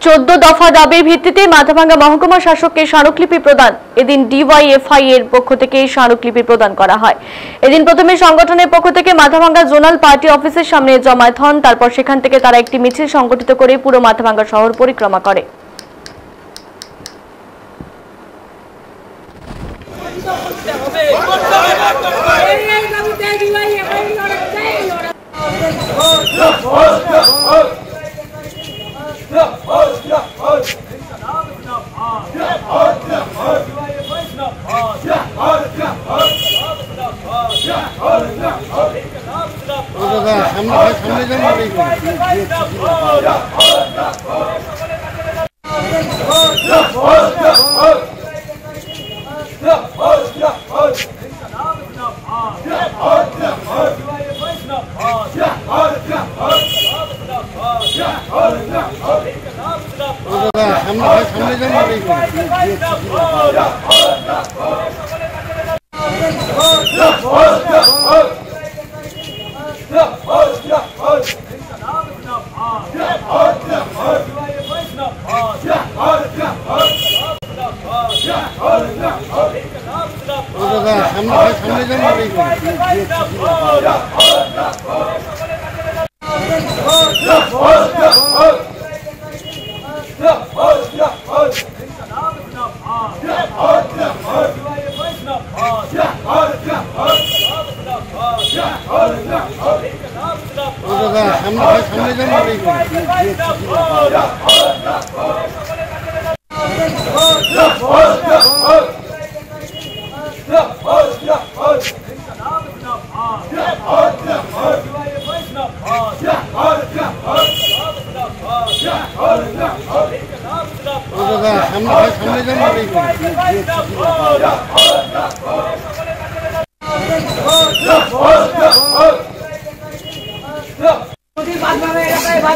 14 দফা দাবির ভিত্তিতে মাথাভাঙ্গা মহকুমা শাসককে স্মারকলিপি প্রদান। এদিন ডিওয়াইএফআই এর পক্ষ থেকে স্মারকলিপি প্রদান করা হয়। এদিন প্রথমে সংগঠনের পক্ষ থেকে মাথাভাঙ্গা জোনাল পার্টি অফিসের সামনে জমায়েত হন। তারপর সেখান থেকে তারা একটি মিছিল সংগঠিত করে পুরো মাথাভাঙ্গা শহর পরিক্রমা করে।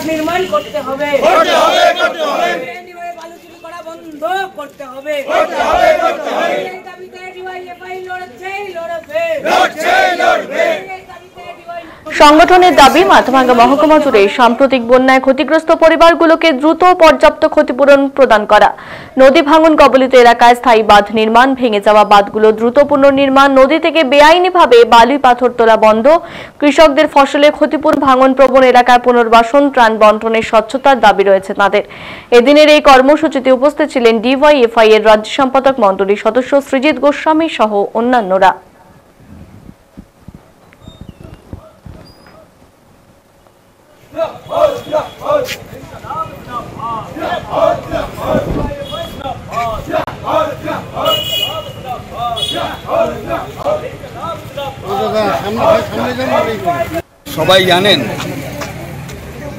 निर्माण करते হবে বালু চুরি করা বন্ধ করতে হবে এই দাবিতে ডিওয়াইএফআই লড়বে সংগঠনের দাবি মাথাভাঙ্গা মহকুমা জুড়ে সাম্প্রতিক বন্যায় ক্ষতিগ্রস্ত পরিবারগুলোকে দ্রুত পর্যাপ্ত ক্ষতিপূরণ প্রদান করা, নদী ভাঙন কবলিত এলাকায় স্থায়ী বাঁধ নির্মাণ, ভেঙে যাওয়া বাঁধগুলো দ্রুত পুনর্নির্মাণ, নদী থেকে বেআইনিভাবে বালি পাথর তোলা বন্ধ, কৃষকদের ফসলের ক্ষতিপূরণ, ভাঙন প্রবণ এলাকায় পুনর্বাসন, ত্রাণ বন্টনের স্বচ্ছতার দাবি রয়েছে তাদের। এদিনের এই কর্মসূচিতে উপস্থিত ছিলেন ডিওয়াইএফআই এর রাজ্য সম্পাদক মণ্ডলীর সদস্য সৃজিত গোস্বামী সহ অন্যান্যরা। সবাই জানেন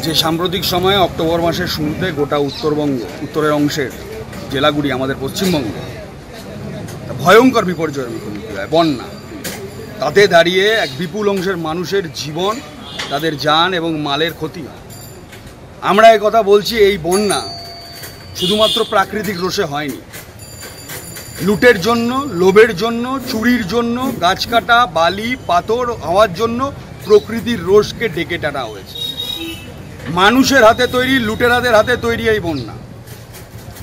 যে সাম্প্রতিক সময়ে অক্টোবর মাসের শুরুতে গোটা উত্তরের অংশের জেলাগুলি আমাদের পশ্চিমবঙ্গ ভয়ঙ্কর বিপর্যয়ের মুখোমুখি হয়, বন্যা। তাতে দাঁড়িয়ে এক বিপুল অংশের মানুষের জীবন, তাদের জান এবং মালের ক্ষতি হয়। আমরা এই কথা বলছি, এই বন্যা শুধুমাত্র প্রাকৃতিক রোষে হয়নি, লুটের জন্য, লোভের জন্য, চুরির জন্য, গাছ কাটা, বালি পাথর হওয়ার জন্য প্রকৃতির রোষকে ডেকে টানা হয়েছে। মানুষের হাতে তৈরি, লুটেরাদের হাতে তৈরি এই বন্যা।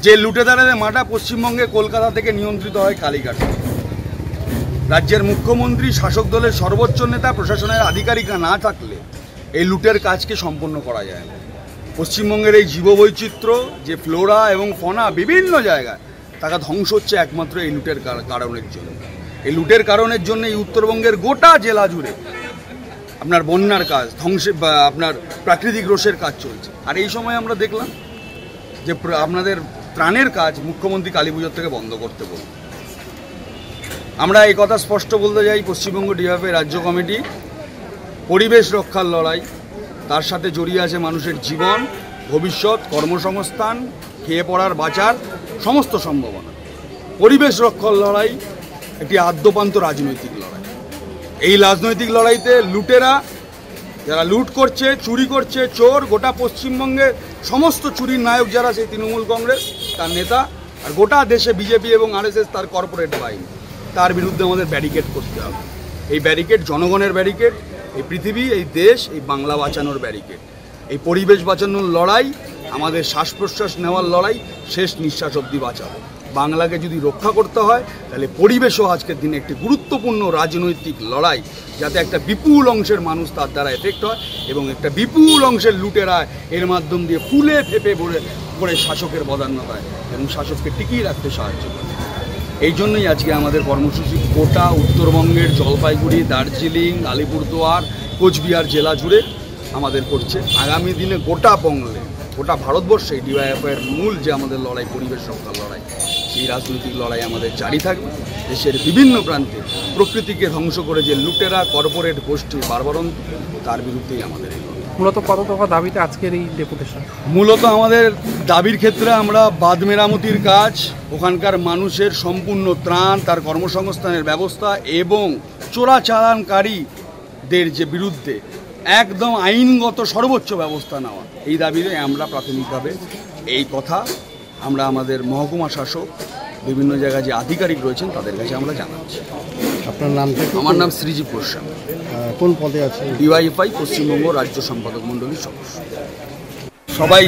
যে লুটেরাদের মাটা পশ্চিমবঙ্গে কলকাতা থেকে নিয়ন্ত্রিত হয় কালীঘাটে। রাজ্যের মুখ্যমন্ত্রী, শাসক দলের সর্বোচ্চ নেতা, প্রশাসনের আধিকারিকরা না থাকলে এই লুটের কাজকে সম্পন্ন করা যায় না। পশ্চিমবঙ্গের এই জীববৈচিত্র্য, যে ফ্লোরা এবং ফনা বিভিন্ন জায়গায়, তাকে ধ্বংস হচ্ছে একমাত্র এই লুটের কারণের জন্য। এই লুটের কারণের জন্য এই উত্তরবঙ্গের গোটা জেলা জুড়ে আপনার বন্যার কাজ, আপনার প্রাকৃতিক রোষের কাজ চলছে। আর এই সময় আমরা দেখলাম যে আপনাদের ত্রাণের কাজ মুখ্যমন্ত্রী কালী পুজোর থেকে বন্ধ করতে বলল। আমরা এই কথা স্পষ্ট বলতে চাই, পশ্চিমবঙ্গ ডিওয়াইএফআই রাজ্য কমিটি পরিবেশ রক্ষার লড়াই, তার সাথে জড়িয়ে আছে মানুষের জীবন, ভবিষ্যৎ, কর্মসংস্থান, খেয়ে পড়ার, বাঁচার সমস্ত সম্ভাবনা। পরিবেশ রক্ষার লড়াই একটি আদ্যপান্ত রাজনৈতিক লড়াই। এই রাজনৈতিক লড়াইতে লুটেরা, যারা লুট করছে, চুরি করছে, চোর, গোটা পশ্চিমবঙ্গের সমস্ত চুরির নায়ক যারা, সেই তৃণমূল কংগ্রেস তার নেতা, আর গোটা দেশে বিজেপি এবং আরএসএস তার কর্পোরেট বাহিনী, তার বিরুদ্ধে আমাদের ব্যারিকেড করতে হবে। এই ব্যারিকেড জনগণের ব্যারিকেড, এই পৃথিবী, এই দেশ, এই বাংলা বাঁচানোর ব্যারিকেড। এই পরিবেশ বাঁচানোর লড়াই আমাদের শ্বাস প্রশ্বাস নেওয়ার লড়াই, শেষ নিঃশ্বাস অবধি বাঁচাবো। বাংলাকে যদি রক্ষা করতে হয় তাহলে পরিবেশও আজকের দিনে একটি গুরুত্বপূর্ণ রাজনৈতিক লড়াই, যাতে একটা বিপুল অংশের মানুষ তার দ্বারা এফেক্ট হয় এবং একটা বিপুল অংশের লুটেরা এর মাধ্যম দিয়ে ফুলে ফেপে পড়ে শাসকের বদান্যতায় এবং শাসককে টিকিয়ে রাখতে সাহায্য করে। এই জন্যই আজকে আমাদের কর্মসূচি গোটা উত্তরবঙ্গের জলপাইগুড়ি, দার্জিলিং, আলিপুরদুয়ার, কোচবিহার জেলা জুড়ে আমাদের করছে। আগামী দিনে গোটা বঙ্গে, গোটা ভারতবর্ষে ডিওয়াইএফআইয়ের মূল যে আমাদের লড়াই, পরিবেশ রক্ষার লড়াই, সেই রাজনৈতিক লড়াই আমাদের জারি থাকবে। দেশের বিভিন্ন প্রান্তে প্রকৃতিকে ধ্বংস করে যে লুটেরা, কর্পোরেট গোষ্ঠী বারবারন্ত, তার বিরুদ্ধেই আমাদের এই লড়াই। মূলত কত দফা দাবিতে আজকের এই ডেপুটেশন? মূলত আমাদের দাবির ক্ষেত্রে আমরা বাঁধ মেরামতির কাজ, ওখানকার মানুষের সম্পূর্ণ ত্রাণ, তার কর্মসংস্থানের ব্যবস্থা এবং চোরাচালানকারীদের যে বিরুদ্ধে একদম আইনগত সর্বোচ্চ ব্যবস্থা নেওয়া, এই দাবিতে আমরা প্রাথমিকভাবে এই কথা আমরা আমাদের মহকুমা শাসক, বিভিন্ন জায়গায় যে আধিকারিক রয়েছেন তাদের কাছে আমরা জানাচ্ছি। আপনার নাম? আমার নাম শ্রীজীব গোস্বামী, কোন পদে আছে? ডিওয়াইএফআই পশ্চিমবঙ্গ রাজ্য সম্পাদক মণ্ডলীর সদস্য। সবাই